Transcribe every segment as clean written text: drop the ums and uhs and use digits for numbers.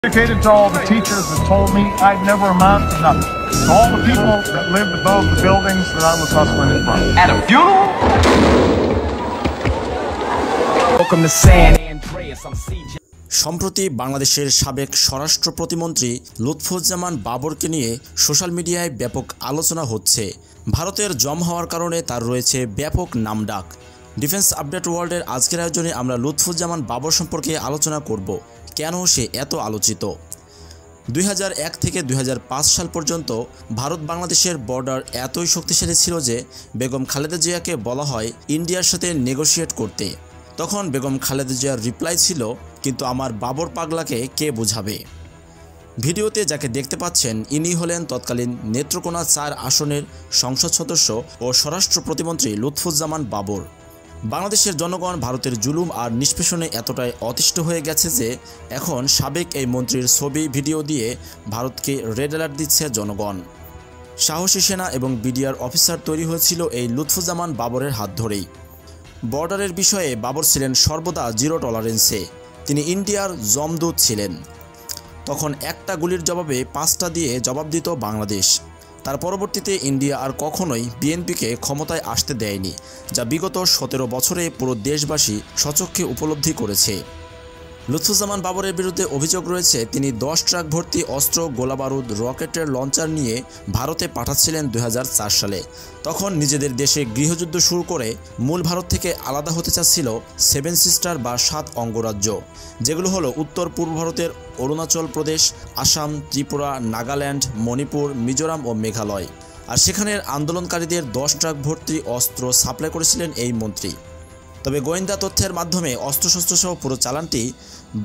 Dedicated to all the teachers that told me I'd never amount to nothing. To all the people that lived above the buildings that I was hustling in front. At a funeral? Welcome to San Andreas. I'm CJ. সম্প্রতি বাংলাদেশের সাবেক স্বরাষ্ট্র প্রতিমন্ত্রী লুৎফুজ্জামান বাবরকে নিয়ে social মিডিয়ায় ব্যাপক আলোচনা হচ্ছে। ভারতের জম হওয়ার কারণে তার রয়েছে ব্যাপক নামডাক। ডিফেন্স আপডেট ওয়ার্ল্ডের আজকের আয়োজনে আমরা লুৎফুজ্জামান বাবর সম্পর্কে আলোচনা করব, কেন সে এত আলোচিত। 2001 থেকে 2005 সাল পর্যন্ত ভারত বাংলাদেশের বর্ডার এতই শক্তিশালী ছিল যে বেগম খালেদা জিয়াকে বলা হয় ইন্ডিয়ার সাথে নেগোশিয়েট করতে। তখন বেগম খালেদা জিয়ার রিপ্লাই ছিল, কিন্তু আমার বাবর পাগলাকে কে বোঝাবে। ভিডিওতে যাকে দেখতে পাচ্ছেন ইনি হলেন তৎকালীন নেত্রকোনা 4 আসনের সংসদ সদস্য ও স্বরাষ্ট্র প্রতিমন্ত্রী লুৎফুজ্জামান বাবর। বাংলাদেশের জনগণ ভারতের জুলুম আর নিষ্পেষণে এতটাই অতিষ্ঠ হয়ে গেছে যে এখন সাবেক এই মন্ত্রীর ছবি ভিডিও দিয়ে ভারতকে রেড অ্যালার্ট দিচ্ছে জনগণ। সাহসী সেনা এবং বিডিআর অফিসার তৈরি হয়েছিল এই লুৎফুজ্জামান বাবরের হাত ধরেই। বর্ডারের বিষয়ে বাবর ছিলেন সর্বদা জিরো টলারেন্সে। তিনি ইন্ডিয়ার জমদূত ছিলেন। তখন একটা গুলির জবাবে 5টা দিয়ে জবাব দিত বাংলাদেশ। তার পরবর্তীতে ইন্ডিয়া আর কখনোই বিএনপিকে ক্ষমতায় আসতে দেয়নি, যা বিগত 17 বছরে পুরো দেশবাসী স্বচক্ষে উপলব্ধি করেছে। লুৎফুজ্জামান বাবরের বিরুদ্ধে অভিযোগ রয়েছে তিনি 10 ট্রাক ভর্তি অস্ত্র, গোলাবারুদ, রকেটের লঞ্চার নিয়ে ভারতে পাঠাচ্ছিলেন 2004 সালে। তখন নিজেদের দেশে গৃহযুদ্ধ শুরু করে মূল ভারত থেকে আলাদা হতে চাচ্ছিল 7 সিস্টার বা 7 অঙ্গরাজ্য, যেগুলো হলো উত্তর পূর্ব ভারতের অরুণাচল প্রদেশ, আসাম, ত্রিপুরা, নাগাল্যান্ড, মণিপুর, মিজোরাম ও মেঘালয়। আর সেখানের আন্দোলনকারীদের 10 ট্রাক ভর্তি অস্ত্র সাপ্লাই করেছিলেন এই মন্ত্রী। তবে গোয়েন্দা তথ্যের মাধ্যমে অস্ত্রশস্ত্র সহ পুরো চালানটি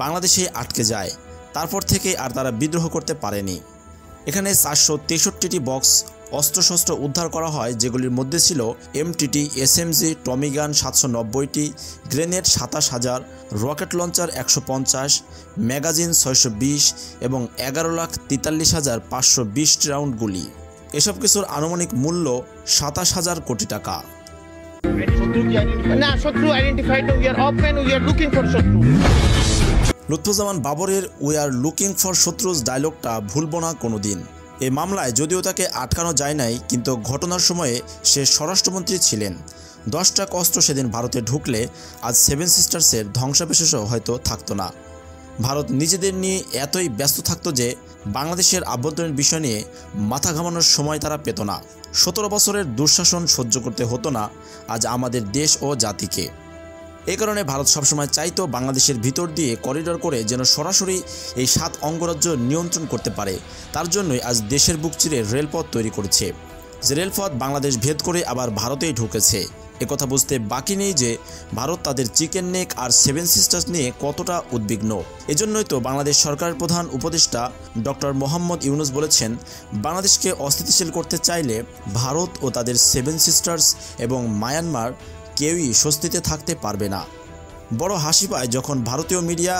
বাংলাদেশে আটকে যায়। তারপর থেকে আর তারা বিদ্রোহ করতে পারেনি। এখানে 463টি বক্স অস্ত্রশস্ত্র উদ্ধার করা হয়, যেগুলির মধ্যে ছিল এমটিটি, এসএমজি, টমিগান 790টি, গ্রেনেড 27,000, রকেট লঞ্চার 150, ম্যাগাজিন 620 এবং 11,43,520 রাউন্ড গুলি। এসব কিছুর আনুমানিক মূল্য 27,000 কোটি টাকা। লুৎফুজ্জামান বাবরের উই আর লুকিং ফর শত্রুজ ডায়লগটা ভুলব না কোনোদিন। এই মামলায় যদিও তাকে আটকানো যায় নাই, কিন্তু ঘটনার সময়ে সে স্বরাষ্ট্রমন্ত্রী ছিলেন। 10 ট্রাক অস্ত্র সেদিন ভারতে ঢুকলে আজ 7 সিস্টার্সের ধ্বংসাবশেষও হয়তো থাকতো না। ভারত নিজেদের নিয়ে এতই ব্যস্ত থাকতো যে বাংলাদেশের আভ্যন্তরীণ বিষয় নিয়ে মাথা ঘামানোর সময় তারা পেত না। 17 বছরের দুঃশাসন সহ্য করতে হতো না আজ আমাদের দেশ ও জাতিকে। এই কারণে ভারত সবসময় চাইতো বাংলাদেশের ভিতর দিয়ে করিডর করে যেন সরাসরি এই 7 অঙ্গরাজ্য নিয়ন্ত্রণ করতে পারে। তার জন্যই আজ দেশের বুক চিরে রেলপথ তৈরি করেছে, যে রেলপথ বাংলাদেশ ভেদ করে আবার ভারতেই ঢুকেছে। একথা বুঝতে বাকি নেই যে ভারত তাদের চিকেন নেক আর 7 সিস্টার্স নিয়ে কতটা উদ্বিগ্ন। এজন্যই তো বাংলাদেশ সরকারের প্রধান উপদেষ্টা ডক্টর মোহাম্মদ ইউনুস বলেছেন, বাংলাদেশকে অস্থিতিশীল করতে চাইলে ভারত ও তাদের 7 সিস্টার্স এবং মায়ানমার কেউই স্বস্তিতে থাকতে পারবে না। বড় হাসি পায় যখন ভারতীয় মিডিয়া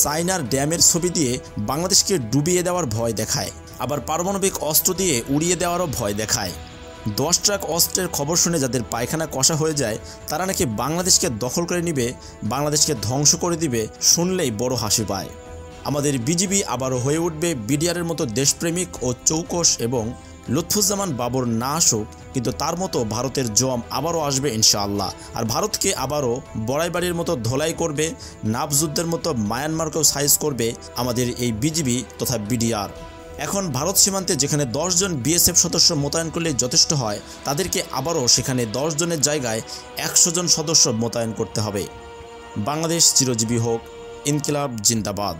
চায়নার ড্যামের ছবি দিয়ে বাংলাদেশকে ডুবিয়ে দেওয়ার ভয় দেখায়, আবার পারমাণবিক অস্ত্র দিয়ে উড়িয়ে দেওয়ারও ভয় দেখায়। 10 ট্রাক অস্ত্রের খবর শুনে যাদের পায়খানা কষা হয়ে যায়, তারা নাকি বাংলাদেশকে দখল করে নিবে, বাংলাদেশকে ধ্বংস করে দিবে, শুনলেই বড় হাসি পায়। আমাদের বিজিবি আবারও হয়ে উঠবে বিডিআরের মতো দেশপ্রেমিক ও চৌকস, এবং লুৎফুজ্জামান বাবর না আসুক, কিন্তু তার মতো ভারতের জম আবারও আসবে ইনশাআল্লাহ। আর ভারতকে আবারও বড়াইবাড়ির মতো ধোলাই করবে, নাফযুদ্ধের মতো মায়ানমারকেও সাইজ করবে আমাদের এই বিজিবি তথা বিডিআর। এখন ভারত সীমান্তে যেখানে 10 জন বিএসএফ সদস্য মোতায়েন করলে যথেষ্ট হয়, তাদেরকে আবারও সেখানে 10 জনের জায়গায় 100 জন সদস্য মোতায়েন করতে হবে। বাংলাদেশ চিরজীবী হোক, ইনকিলাব জিন্দাবাদ।